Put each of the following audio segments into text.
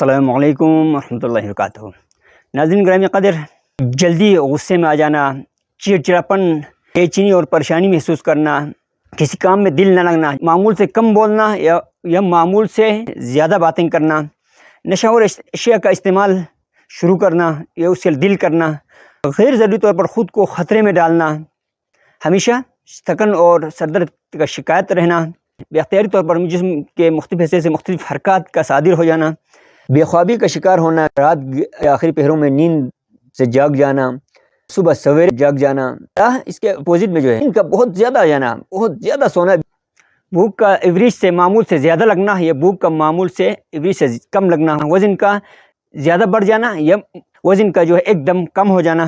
السلام علیکم ورحمۃ اللہ وبرکاتہ۔ ناظرین گرامی قدر، جلدی غصے میں آ جانا، چڑچڑاپن، بے چینی اور پریشانی محسوس کرنا، کسی کام میں دل نہ لگنا، معمول سے کم بولنا یا معمول سے زیادہ باتیں کرنا، نشہ اور اشیاء کا استعمال شروع کرنا یا اس سے دل کرنا، غیر ضروری طور پر خود کو خطرے میں ڈالنا، ہمیشہ تھکن اور سردرد کا شکایت رہنا، بے اختیاری طور پر جسم کے مختلف حصے سے مختلف حرکات کا صادر ہو جانا، بے خوابی کا شکار ہونا، رات کے آخری پہروں میں نیند سے جاگ جانا، صبح سویرے جاگ جانا، اس کے اپوزٹ میں جو ہے ان کا بہت زیادہ آ جانا، بہت زیادہ سونا، بھوک کا ایوریج سے معمول سے زیادہ لگنا یا بھوک کا معمول سے ایوریج سے کم لگنا، وزن کا زیادہ بڑھ جانا یا وزن کا جو ہے ایک دم کم ہو جانا،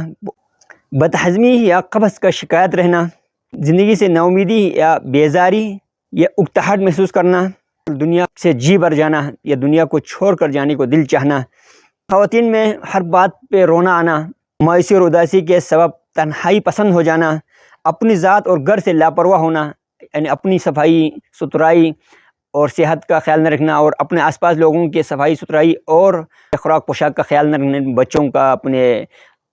بدہضمی یا قبض کا شکایت رہنا، زندگی سے ناامیدی یا بیزاری یا اکتاہٹ محسوس کرنا، دنیا سے جی بھر جانا یا دنیا کو چھوڑ کر جانے کو دل چاہنا، خواتین میں ہر بات پہ رونا آنا، مایوسی اور اداسی کے سبب تنہائی پسند ہو جانا، اپنی ذات اور گھر سے لاپرواہ ہونا، یعنی اپنی صفائی ستھرائی اور صحت کا خیال نہ رکھنا اور اپنے آس پاس لوگوں کے صفائی ستھرائی اور خوراک پوشاک کا خیال نہ رکھنا، بچوں کا، اپنے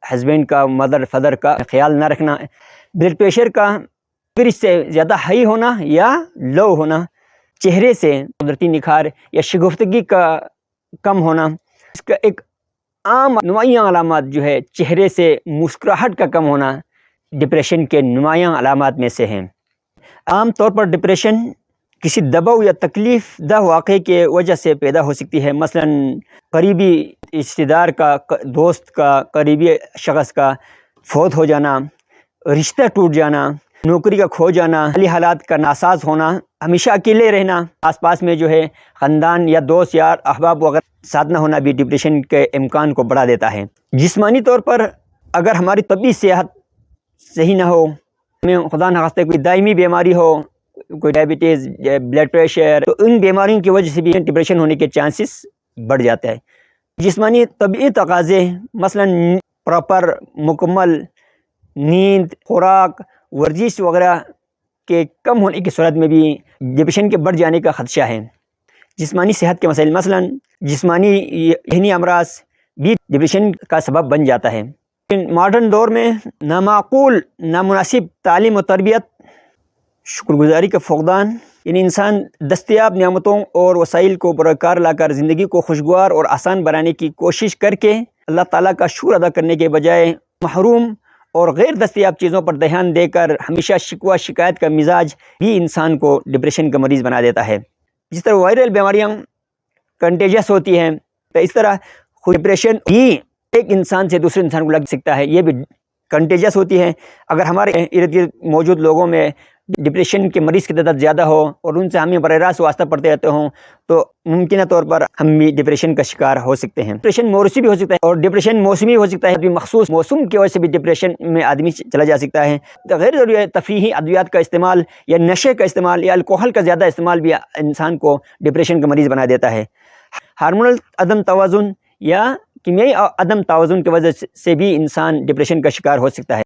ہسبینڈ کا، مدر فادر کا خیال نہ رکھنا، بلڈ پریشر کا ایوریج سے زیادہ ہائی ہونا یا لو ہونا، چہرے سے قدرتی نکھار یا شگفتگی کا کم ہونا، اس کا ایک عام نمایاں علامات جو ہے چہرے سے مسکراہٹ کا کم ہونا ڈپریشن کے نمایاں علامات میں سے ہیں۔ عام طور پر ڈپریشن کسی دباؤ یا تکلیف دہ واقعے کے وجہ سے پیدا ہو سکتی ہے، مثلا قریبی رشتہ دار کا، دوست کا، قریبی شخص کا فوت ہو جانا، رشتہ ٹوٹ جانا، نوکری کا کھو جانا، مالی حالات کا ناساز ہونا، ہمیشہ اکیلے رہنا، آس پاس میں جو ہے خاندان یا دوست یار احباب وغیرہ ساتھ نہ ہونا بھی ڈپریشن کے امکان کو بڑھا دیتا ہے۔ جسمانی طور پر اگر ہماری طبی صحت صحیح نہ ہو، ہمیں خدا نخواستہ کوئی دائمی بیماری ہو، کوئی ڈائبٹیز، بلڈ پریشر، تو ان بیماریوں کی وجہ سے بھی ڈپریشن ہونے کے چانسز بڑھ جاتا ہے۔ جسمانی طبعی تقاضے مثلا پراپر مکمل نیند، خوراک، ورزش وغیرہ کے کم ہونے کی صورت میں بھی ڈپریشن کے بڑھ جانے کا خدشہ ہے۔ جسمانی صحت کے مسائل مثلا جسمانی ذہنی امراض بھی ڈپریشن کا سبب بن جاتا ہے۔ ماڈرن دور میں نامعقول، نامناسب تعلیم و تربیت، شکر گزاری کا فقدان، یعنی انسان دستیاب نعمتوں اور وسائل کو برقرار لا کر زندگی کو خوشگوار اور آسان بنانے کی کوشش کر کے اللہ تعالیٰ کا شکر ادا کرنے کے بجائے محروم اور غیر دستیاب چیزوں پر دھیان دے کر ہمیشہ شکوہ شکایت کا مزاج بھی انسان کو ڈپریشن کا مریض بنا دیتا ہے۔ جس طرح وائرل بیماریاں کنٹیجس ہوتی ہیں، تو اس طرح ڈپریشن بھی ایک انسان سے دوسرے انسان کو لگ سکتا ہے، یہ بھی کنٹیجس ہوتی ہے۔ اگر ہمارے ارد گرد موجود لوگوں میں ڈپریشن کے مریض کی تعداد زیادہ ہو اور ان سے ہمیں براہ راست واسطہ پڑتے رہتے ہوں تو ممکنہ طور پر ہم بھی ڈپریشن کا شکار ہو سکتے ہیں۔ ڈپریشن موروثی بھی ہو سکتا ہے اور ڈپریشن موسمی ہو سکتا ہے، مخصوص موسم کی وجہ سے بھی ڈپریشن میں آدمی چلا جا سکتا ہے۔ غیر ضروری تفریحی ادویات کا استعمال یا نشے کا استعمال یا الکوہل کا زیادہ استعمال بھی انسان کو ڈپریشن کا مریض بنا دیتا ہے۔ ہارمونل عدم توازن یا کیمیائی عدم توازن کی وجہ سے بھی انسان ڈپریشن کا شکار ہو سکتا ہے۔